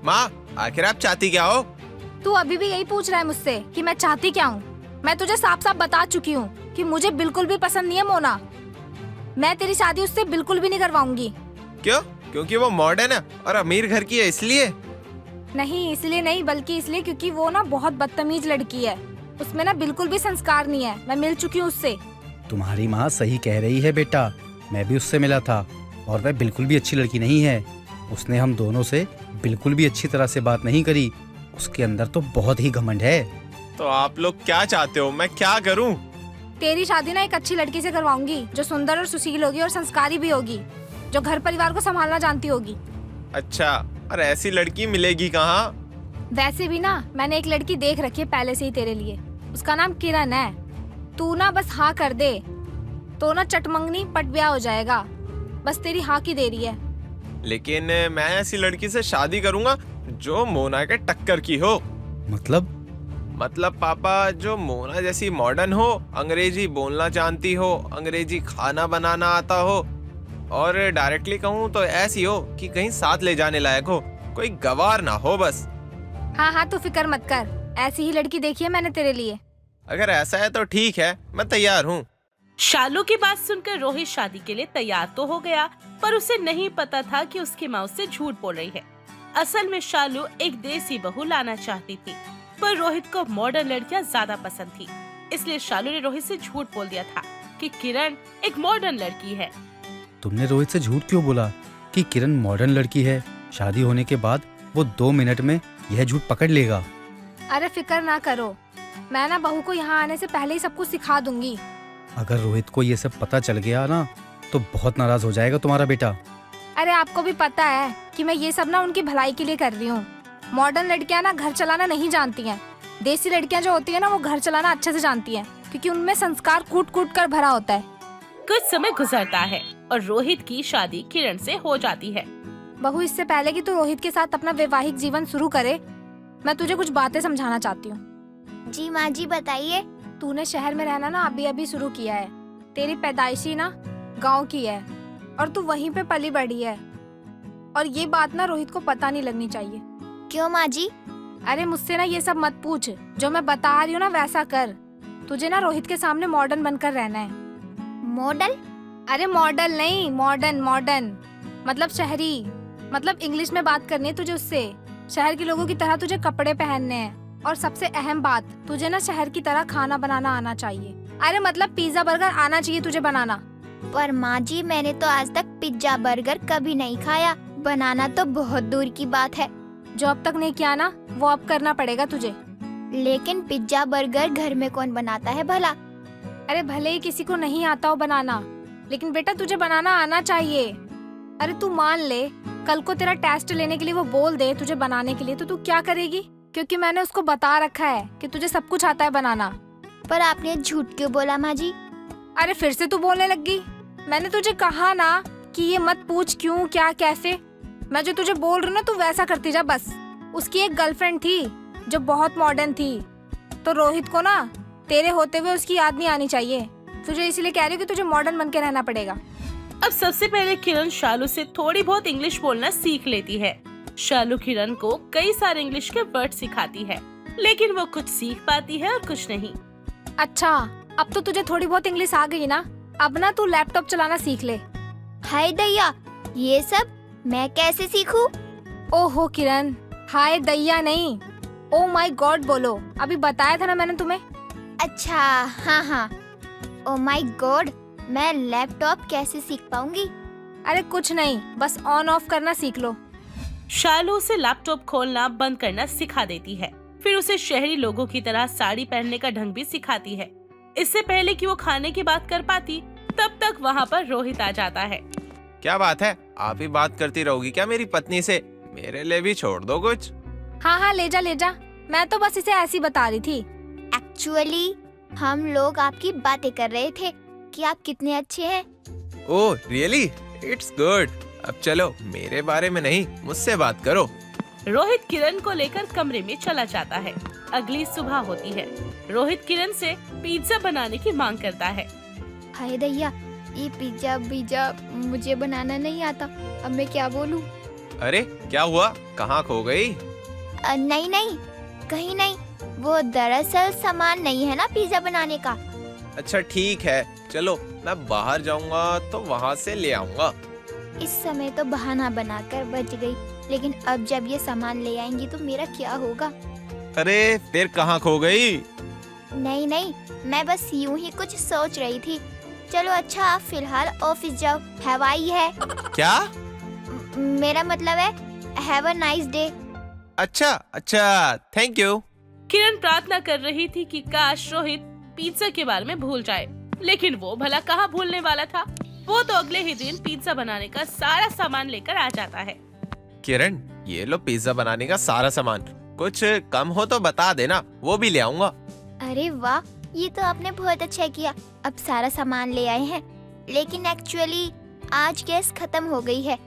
माँ, आखिर आप चाहती क्या हो? तू अभी भी यही पूछ रहा है मुझसे कि मैं चाहती क्या हूँ? मैं तुझे साफ साफ बता चुकी हूँ कि मुझे बिल्कुल भी पसंद नहीं है मोना। मैं तेरी शादी उससे बिल्कुल भी नहीं करवाऊंगी। क्यों? क्योंकि वो मॉडर्न है और अमीर घर की है इसलिए? नहीं, इसलिए नहीं, बल्कि इसलिए क्योंकि वो ना बहुत बदतमीज लड़की है। उसमें ना बिल्कुल भी संस्कार नहीं है। मैं मिल चुकी हूँ उससे। तुम्हारी माँ सही कह रही है बेटा, मैं भी उससे मिला था और वह बिल्कुल भी अच्छी लड़की नहीं है। उसने हम दोनों से बिल्कुल भी अच्छी तरह से बात नहीं करी। उसके अंदर तो बहुत ही घमंड है। तो आप लोग क्या चाहते हो? मैं क्या करूं? तेरी शादी ना एक अच्छी लड़की से करवाऊंगी जो सुंदर और सुशील होगी और संस्कारी भी होगी, जो घर परिवार को संभालना जानती होगी। अच्छा, और ऐसी लड़की मिलेगी कहाँ? वैसे भी ना मैंने एक लड़की देख रखी है पहले से ही तेरे लिए। उसका नाम किरण है। तू ना बस हाँ कर दे तो ना चटमंगनी पट ब्याह हो जाएगा। बस तेरी हाँ की देरी है। लेकिन मैं ऐसी लड़की से शादी करूंगा जो मोना के टक्कर की हो। मतलब पापा, जो मोना जैसी मॉडर्न हो, अंग्रेजी बोलना जानती हो, अंग्रेजी खाना बनाना आता हो, और डायरेक्टली कहूँ तो ऐसी हो कि कहीं साथ ले जाने लायक हो, कोई गवार ना हो बस। हाँ, तू फिक्र मत कर, ऐसी ही लड़की देखी है मैंने तेरे लिए। अगर ऐसा है तो ठीक है, मैं तैयार हूँ। शालू की बात सुनकर रोहित शादी के लिए तैयार तो हो गया, पर उसे नहीं पता था कि उसकी माँ उससे झूठ बोल रही है। असल में शालू एक देसी बहू लाना चाहती थी, पर रोहित को मॉडर्न लड़कियां ज्यादा पसंद थी। इसलिए शालू ने रोहित से झूठ बोल दिया था कि किरण एक मॉडर्न लड़की है। तुमने रोहित से झूठ क्यों बोला कि किरण मॉडर्न लड़की है? शादी होने के बाद वो 2 मिनट में यह झूठ पकड़ लेगा। अरे फिक्र ना करो, मैं ना बहू को यहाँ आने से पहले ही सब कुछ सिखा दूंगी। अगर रोहित को ये सब पता चल गया ना तो बहुत नाराज हो जाएगा तुम्हारा बेटा। अरे आपको भी पता है कि मैं ये सब ना उनकी भलाई के लिए कर रही हूँ। मॉडर्न लड़कियां ना घर चलाना नहीं जानती हैं। देसी लड़कियां जो होती है ना वो घर चलाना अच्छे से जानती हैं, क्योंकि उनमें संस्कार कूट कूट कर भरा होता है। कुछ समय गुजरता है और रोहित की शादी किरण से हो जाती है। बहू, इससे पहले कि तू रोहित के साथ अपना वैवाहिक जीवन शुरू करे, मैं तुझे कुछ बातें समझाना चाहती हूँ। जी माँ जी, बताइए। तूने शहर में रहना ना अभी अभी शुरू किया है। तेरी पैदाइशी ना गांव की है और तू वहीं पे पली बढ़ी है, और ये बात ना रोहित को पता नहीं लगनी चाहिए। क्यों माँ जी? अरे मुझसे ना ये सब मत पूछ, जो मैं बता रही हूँ ना वैसा कर। तुझे ना रोहित के सामने मॉडर्न बनकर रहना है। मॉडल? अरे मॉडल नहीं, मॉडर्न। मॉडर्न मतलब शहरी, मतलब इंग्लिश में बात करनी है तुझे उससे। शहर के लोगों की तरह तुझे कपड़े पहनने हैं, और सबसे अहम बात, तुझे ना शहर की तरह खाना बनाना आना चाहिए। अरे मतलब पिज्जा बर्गर आना चाहिए तुझे बनाना। पर माँ जी, मैंने तो आज तक पिज्जा बर्गर कभी नहीं खाया। बनाना तो बहुत दूर की बात है। जो अब तक नहीं किया ना वो अब करना पड़ेगा तुझे। लेकिन पिज्जा बर्गर घर में कौन बनाता है भला? अरे भले ही किसी को नहीं आता हो बनाना, लेकिन बेटा तुझे बनाना आना चाहिए। अरे तू मान ले कल को तेरा टेस्ट लेने के लिए वो बोल दे तुझे बनाने के लिए, तो तू क्या करेगी? क्योंकि मैंने उसको बता रखा है कि तुझे सब कुछ आता है बनाना। पर आपने झूठ क्यों बोला माँ जी? अरे फिर से तू बोलने लगी। मैंने तुझे कहा ना कि ये मत पूछ क्यों, क्या, कैसे। मैं जो तुझे बोल रही हूँ ना तू वैसा करती जा बस। उसकी एक गर्लफ्रेंड थी जो बहुत मॉडर्न थी, तो रोहित को ना तेरे होते हुए उसकी याद नहीं आनी चाहिए। तुझे इसीलिए कह रही हूँ कि तुझे मॉडर्न बन के रहना पड़ेगा। अब सबसे पहले किरण शालू से थोड़ी बहुत इंग्लिश बोलना सीख लेती है। शालू किरण को कई सारे इंग्लिश के वर्ड सिखाती है, लेकिन वो कुछ सीख पाती है और कुछ नहीं। अच्छा, अब तो तुझे थोड़ी बहुत इंग्लिश आ गई ना, अब ना तू लैपटॉप चलाना सीख ले। हाय दैया, ये सब मैं कैसे सीखूं? ओहो किरण, हाय दैया नहीं, ओ माय गॉड बोलो। अभी बताया था ना मैंने तुम्हें। अच्छा, हाँ। ओ माय गॉड, मैं लैपटॉप कैसे सीख पाऊंगी? अरे कुछ नहीं, बस ऑन ऑफ करना सीख लो। शालू उसे लैपटॉप खोलना बंद करना सिखा देती है। फिर उसे शहरी लोगों की तरह साड़ी पहनने का ढंग भी सिखाती है। इससे पहले कि वो खाने की बात कर पाती, तब तक वहाँ पर रोहित आ जाता है। क्या बात है, आप ही बात करती रहोगी क्या मेरी पत्नी से? मेरे लिए भी छोड़ दो कुछ। हाँ, ले जा। मैं तो बस इसे ऐसी बता रही थी। एक्चुअली हम लोग आपकी बातें कर रहे थे कि आप कितने अच्छे हैं। Oh really? It's good. अब चलो, मेरे बारे में नहीं, मुझसे बात करो। रोहित किरण को लेकर कमरे में चला जाता है। अगली सुबह होती है। रोहित किरण से पिज्जा बनाने की मांग करता है। हाय दैया, ये पिज्जा मुझे बनाना नहीं आता। अब मैं क्या बोलूं? अरे क्या हुआ, कहाँ खो गई? नहीं नहीं, कहीं नहीं। वो दरअसल सामान नहीं है ना पिज्जा बनाने का। अच्छा ठीक है, चलो मैं बाहर जाऊंगा तो वहाँ से ले आऊंगा। इस समय तो बहाना बनाकर बच गई, लेकिन अब जब ये सामान ले आएंगी तो मेरा क्या होगा? अरे फिर कहाँ खो गई? नहीं नहीं, मैं बस यूं ही कुछ सोच रही थी। चलो अच्छा, आप फिलहाल ऑफिस जाओ। हवाई है। क्या? मेरा मतलब है हैव अ नाइस डे। अच्छा अच्छा, थैंक यू। किरण प्रार्थना कर रही थी कि काश रोहित पिज्जा के बारे में भूल जाए, लेकिन वो भला कहाँ भूलने वाला था। वो तो अगले ही दिन पिज्जा बनाने का सारा सामान लेकर आ जाता है। किरण, ये लो पिज्जा बनाने का सारा सामान, कुछ कम हो तो बता देना, वो भी ले आऊंगा। अरे वाह, ये तो आपने बहुत अच्छा किया। अब सारा सामान ले आए हैं, लेकिन एक्चुअली आज गैस खत्म हो गई है।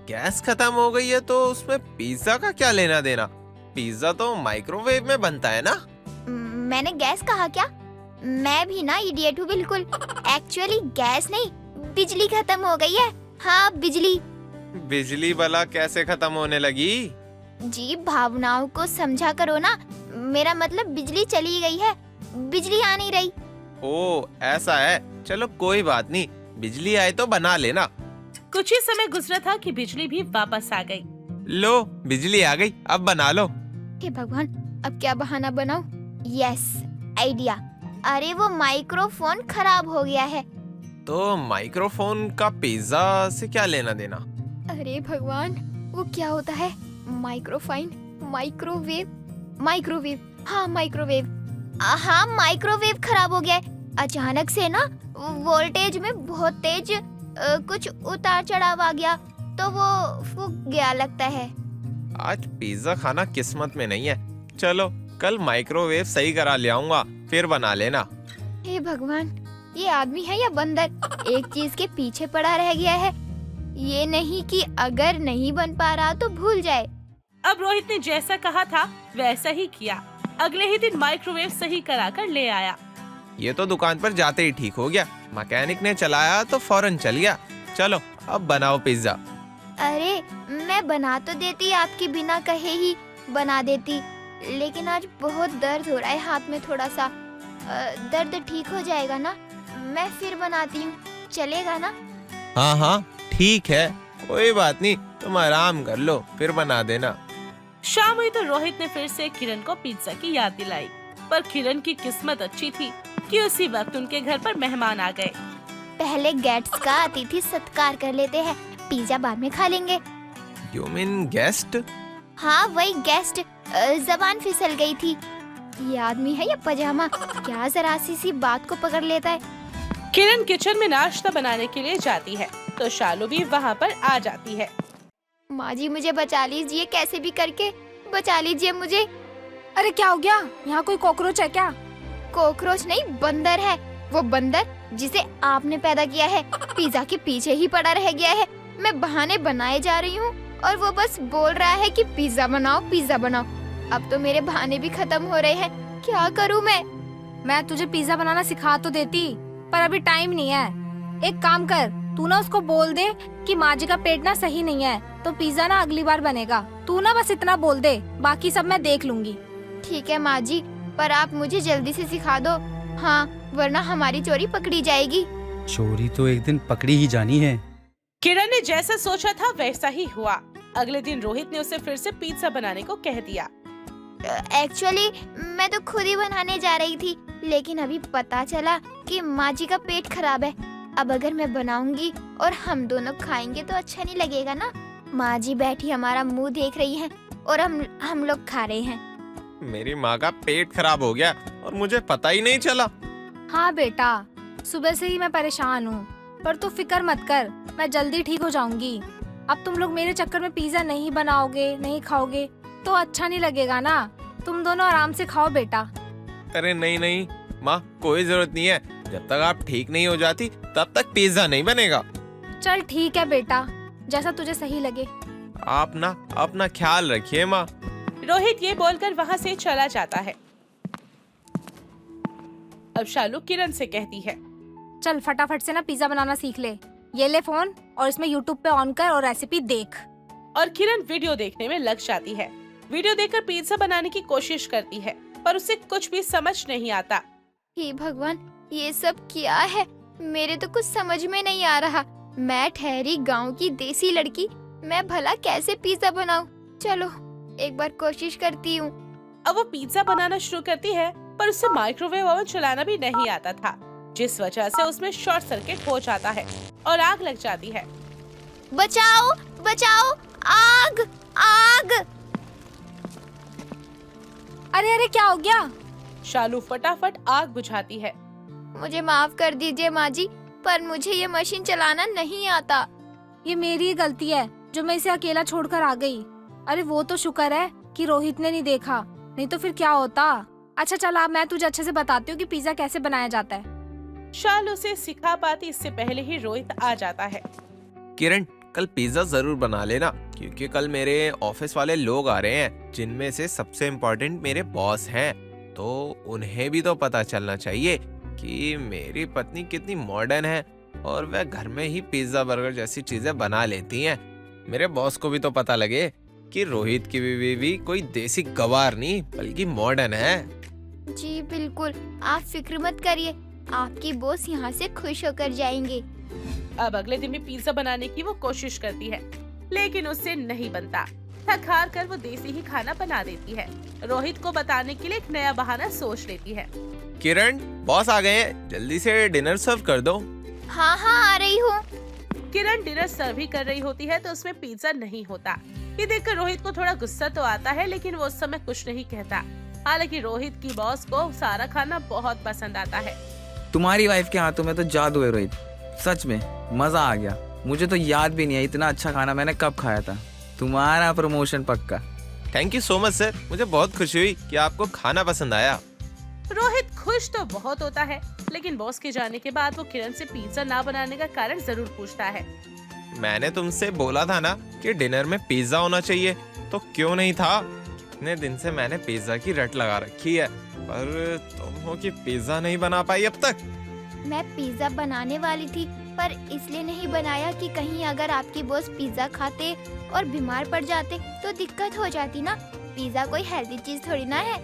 गैस खत्म हो गई है तो उसमें पिज्जा का क्या लेना देना? पिज्जा तो माइक्रोवेव में बनता है ना। मैंने गैस कहा क्या? मैं भी ना इडियट हूँ बिल्कुल। एक्चुअली गैस नहीं, बिजली खत्म हो गई है। हाँ, बिजली। बिजली भला कैसे खत्म होने लगी? जी, भावनाओं को समझा करो ना। मेरा मतलब बिजली चली गई है, बिजली आ नहीं रही। ओ ऐसा है, चलो कोई बात नहीं, बिजली आए तो बना लेना। कुछ ही समय गुजरा था कि बिजली भी वापस आ गई। लो बिजली आ गई, अब बना लो। हे भगवान, अब क्या बहाना बनाऊं? Yes, idea. अरे वो माइक्रोफोन खराब हो गया है। तो माइक्रोफोन का पिज्जा से क्या लेना देना? अरे भगवान, वो क्या होता है? Microfine, microwave. हाँ, माइक्रोवेव। हाँ, माइक्रोवेव खराब हो गया है। अचानक से ना वोल्टेज में बहुत तेज कुछ उतार चढ़ाव आ गया, तो वो फूक गया लगता है। आज पिज्जा खाना किस्मत में नहीं है। चलो कल माइक्रोवेव सही करा ले आऊंगा, फिर बना लेना। हे भगवान, ये आदमी है या बंदर? एक चीज के पीछे पड़ा रह गया है। ये नहीं कि अगर नहीं बन पा रहा तो भूल जाए। अब रोहित ने जैसा कहा था वैसा ही किया। अगले ही दिन माइक्रोवेव सही कराकर ले आया। ये तो दुकान पर जाते ही ठीक हो गया, मैकेनिक ने चलाया तो फौरन चल गया। चलो अब बनाओ पिज्जा। अरे मैं बना तो देती, आपके बिना कहे ही बना देती, लेकिन आज बहुत दर्द हो रहा है हाथ में थोड़ा सा। दर्द ठीक हो जाएगा ना? मैं फिर बनाती हूँ, चलेगा ना? हाँ हाँ ठीक है, कोई बात नहीं, तुम आराम कर लो, फिर बना देना। शाम हुई तो रोहित ने फिर से किरण को पिज्जा की याद दिलाई, पर किरण की किस्मत अच्छी थी कि उसी वक्त उनके घर पर मेहमान आ गए। पहले गेस्ट्स का अतिथि सत्कार कर लेते हैं, पिज्जा बाद में खा लेंगे। You mean guest? हाँ वही गेस्ट। जबान फिसल गई थी। ये आदमी है या पजामा? क्या जरा सी बात को पकड़ लेता है। किरण किचन में नाश्ता बनाने के लिए जाती है तो शालू भी वहाँ पर आ जाती है। माँ जी मुझे बचा लीजिए, कैसे भी करके बचा लीजिए मुझे। अरे क्या हो गया? यहाँ कोई कॉकरोच है क्या? कॉकरोच नहीं, बंदर है। वो बंदर जिसे आपने पैदा किया है, पिज्जा के पीछे ही पड़ा रह गया है। मैं बहाने बनाए जा रही हूँ और वो बस बोल रहा है कि पिज्जा बनाओ, पिज्जा बनाओ। अब तो मेरे बहाने भी खत्म हो रहे हैं, क्या करूँ मैं? मैं तुझे पिज्जा बनाना सिखा तो देती, पर अभी टाइम नहीं है। एक काम कर, तू ना उसको बोल दे कि माँ जी का पेट ना सही नहीं है, तो पिज्जा ना अगली बार बनेगा। तू ना बस इतना बोल दे, बाकी सब मैं देख लूंगी। ठीक है माँ जी, पर आप मुझे जल्दी से सिखा दो। हाँ, वरना हमारी चोरी पकड़ी जाएगी। चोरी तो एक दिन पकड़ी ही जानी है। किरण ने जैसा सोचा था वैसा ही हुआ। अगले दिन रोहित ने उसे फिर से पिज्जा बनाने को कह दिया। एक्चुअली मैं तो खुद ही बनाने जा रही थी, लेकिन अभी पता चला कि माँ जी का पेट खराब है। अब अगर मैं बनाऊंगी और हम दोनों खाएंगे तो अच्छा नहीं लगेगा ना। माँ जी बैठी हमारा मुंह देख रही हैं और हम लोग खा रहे हैं। मेरी माँ का पेट खराब हो गया और मुझे पता ही नहीं चला। हाँ बेटा, सुबह से ही मैं परेशान हूँ, पर तू फिक्र मत कर, मैं जल्दी ठीक हो जाऊंगी। अब तुम लोग मेरे चक्कर में पिज्जा नहीं बनाओगे, नहीं खाओगे तो अच्छा नहीं लगेगा ना। तुम दोनों आराम से खाओ बेटा। अरे नहीं नहीं माँ, कोई जरूरत नहीं है, जब तक आप ठीक नहीं हो जाती तब तक पिज्जा नहीं बनेगा। चल ठीक है बेटा, जैसा तुझे सही लगे। आप ना अपना ख्याल रखिए माँ। रोहित ये बोलकर वहाँ से चला जाता है। अब शालू किरण से कहती है, चल फटाफट से ना पिज्जा बनाना सीख ले। ये ले फोन और इसमें यूट्यूब पे ऑन कर और रेसिपी देख। और किरण वीडियो देखने में लग जाती है। वीडियो देखकर पिज्जा बनाने की कोशिश करती है पर उसे कुछ भी समझ नहीं आता। हे भगवान, ये सब क्या है? मेरे तो कुछ समझ में नहीं आ रहा। मैं ठहरी गांव की देसी लड़की, मैं भला कैसे पिज्जा बनाऊं? चलो एक बार कोशिश करती हूँ। अब वो पिज्जा बनाना शुरू करती है पर उसे माइक्रोवेव ओवन चलाना भी नहीं आता था, जिस वजह से उसमें शॉर्ट सर्किट हो जाता है और आग लग जाती है। बचाओ बचाओ, आग आग! अरे अरे क्या हो गया? शालू फटाफट आग बुझाती है। मुझे माफ कर दीजिए माँ जी, पर मुझे ये मशीन चलाना नहीं आता। ये मेरी ही गलती है जो मैं इसे अकेला छोड़कर आ गई। अरे वो तो शुक्र है कि रोहित ने नहीं देखा, नहीं तो फिर क्या होता। अच्छा चल, अब मैं तुझे अच्छे से बताती हूँ कि पिज्जा कैसे बनाया जाता है। शालू उसे सिखा पाती इससे पहले ही रोहित आ जाता है। किरण, कल पिज्जा जरूर बना लेना, क्योंकि कल मेरे ऑफिस वाले लोग आ रहे हैं, जिनमें से सबसे इम्पोर्टेंट मेरे बॉस हैं। तो उन्हें भी तो पता चलना चाहिए कि मेरी पत्नी कितनी मॉडर्न है और वह घर में ही पिज्जा बर्गर जैसी चीजें बना लेती हैं। मेरे बॉस को भी तो पता लगे कि रोहित की बीवी भी कोई देसी गवार नहीं बल्कि मॉडर्न है। जी बिल्कुल, आप फिक्र मत करिए, आपकी बॉस यहाँ से खुश होकर जाएंगे। अब अगले दिन भी पिज्जा बनाने की वो कोशिश करती है, लेकिन उससे नहीं बनता। थक हार कर वो देसी ही खाना बना देती है। रोहित को बताने के लिए एक नया बहाना सोच लेती है। किरण, बॉस आ गए हैं, जल्दी से डिनर सर्व कर दो। हाँ हाँ आ रही हूँ। किरण डिनर सर्व ही कर रही होती है तो उसमें पिज्जा नहीं होता। ये देखकर रोहित को थोड़ा गुस्सा तो आता है, लेकिन वो उस समय कुछ नहीं कहता। हालांकि रोहित की बॉस को सारा खाना बहुत पसंद आता है। तुम्हारी वाइफ के हाथों में तो जादू है रोहित, सच में मजा आ गया। मुझे तो याद भी नहीं है इतना अच्छा खाना मैंने कब खाया था। तुम्हारा प्रमोशन पक्का। Thank you so much sir, मुझे बहुत खुशी हुई कि आपको खाना पसंद आया। रोहित खुश तो बहुत होता है, लेकिन बॉस के जाने के बाद वो किरण से पिज्जा ना बनाने का कारण जरूर पूछता है। मैंने तुमसे बोला था ना कि डिनर में पिज्जा होना चाहिए, तो क्यों नहीं था? कितने दिन से मैंने पिज्जा की रट लगा रखी है, पर तुम हो कि पिज्जा नहीं बना पाई अब तक। मैं पिज्जा बनाने वाली थी, पर इसलिए नहीं बनाया कि कहीं अगर आपकी बॉस पिज्जा खाते और बीमार पड़ जाते तो दिक्कत हो जाती ना। पिज्जा कोई हेल्दी चीज थोड़ी ना है।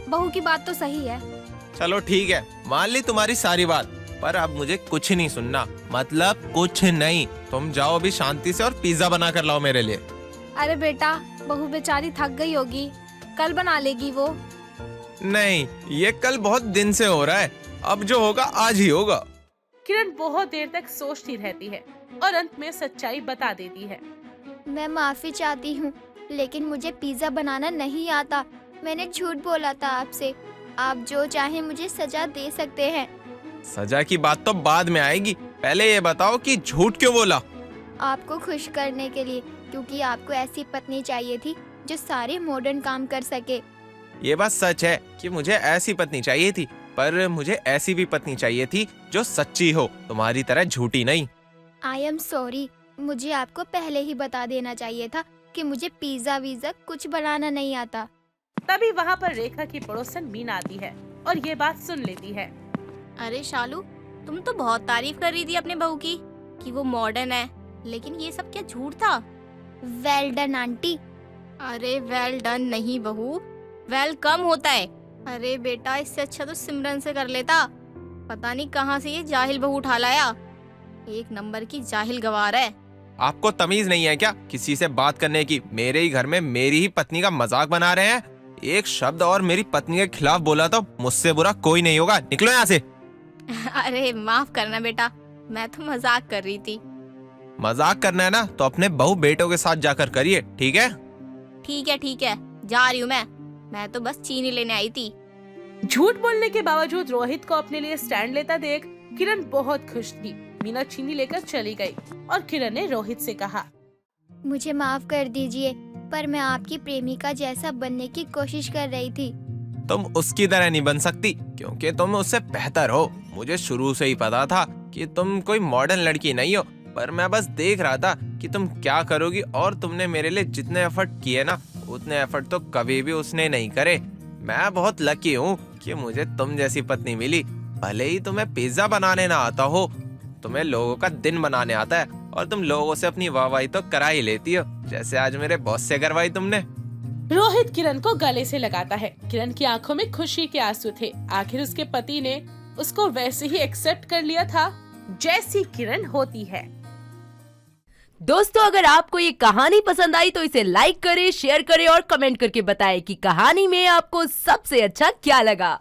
बहू की बात तो सही है। चलो ठीक है, मान ली तुम्हारी सारी बात, पर अब मुझे कुछ नहीं सुनना, मतलब कुछ नहीं। तुम जाओ अभी शांति से और पिज्जा बना कर लाओ मेरे लिए। अरे बेटा, बहू बेचारी थक गई होगी, कल बना लेगी वो। नहीं, ये कल बहुत दिन से हो रहा है, अब जो होगा आज ही होगा। किरण बहुत देर तक सोचती रहती है और अंत में सच्चाई बता देती है। मैं माफी चाहती हूँ, लेकिन मुझे पिज्जा बनाना नहीं आता। मैंने झूठ बोला था आपसे। आप जो चाहे मुझे सजा दे सकते हैं। सजा की बात तो बाद में आएगी, पहले ये बताओ कि झूठ क्यों बोला? आपको खुश करने के लिए, क्योंकि आपको ऐसी पत्नी चाहिए थी जो सारे मॉडर्न काम कर सके। ये बात सच है कि मुझे ऐसी पत्नी चाहिए थी, पर मुझे ऐसी भी पत्नी चाहिए थी जो सच्ची हो, तुम्हारी तरह झूठी नहीं। आई एम सॉरी, मुझे आपको पहले ही बता देना चाहिए था कि मुझे पिज्जा वीजा कुछ बनाना नहीं आता। तभी वहाँ पर रेखा की पड़ोसन मीना आती है और ये बात सुन लेती है। अरे शालू, तुम तो बहुत तारीफ कर रही थी अपने बहू की कि वो मॉडर्न है, लेकिन ये सब क्या झूठ था? Well done aunty. अरे वेल डन नहीं बहू, वेलकम होता है। अरे बेटा, इससे अच्छा तो सिमरन से कर लेता। पता नहीं कहाँ से ये जाहिल बहू उठा लाया। एक नंबर की जाहिल गवार है। आपको तमीज नहीं है क्या किसी से बात करने की? मेरे ही घर में मेरी ही पत्नी का मजाक बना रहे हैं। एक शब्द और मेरी पत्नी के खिलाफ बोला तो मुझसे बुरा कोई नहीं होगा, निकलो यहाँ से। अरे माफ करना बेटा, मैं तो मजाक कर रही थी। मजाक करना है ना तो अपने बहू बेटों के साथ जाकर करिए, ठीक है? ठीक है, जा रही हूँ मैं तो बस चीनी लेने आई थी। झूठ बोलने के बावजूद रोहित को अपने लिए स्टैंड लेता देख किरण बहुत खुश थी। मीना चीनी लेकर चली गई और किरण ने रोहित से कहा, मुझे माफ कर दीजिए, पर मैं आपकी प्रेमिका जैसा बनने की कोशिश कर रही थी। तुम उसकी तरह नहीं बन सकती, क्योंकि तुम उससे बेहतर हो। मुझे शुरू से ही पता था कि तुम कोई मॉडर्न लड़की नहीं हो, पर मैं बस देख रहा था कि तुम क्या करोगी, और तुमने मेरे लिए जितने एफर्ट किए ना, उतने एफर्ट तो कभी भी उसने नहीं करे। मैं बहुत लकी हूँ कि मुझे तुम जैसी पत्नी मिली। भले ही तुम्हें पिज्जा बनाने ना आता हो, तुम्हें लोगों का दिन बनाने आता है, और तुम लोगों से अपनी वाहवाही तो करा ही लेती हो, जैसे आज मेरे बॉस से करवाई तुमने। रोहित किरण को गले से लगाता है। किरण की आंखों में खुशी के आंसू थे। आखिर उसके पति ने उसको वैसे ही एक्सेप्ट कर लिया था जैसी किरण होती है। दोस्तों, अगर आपको ये कहानी पसंद आई तो इसे लाइक करें, शेयर करें और कमेंट करके बताएं कि कहानी में आपको सबसे अच्छा क्या लगा।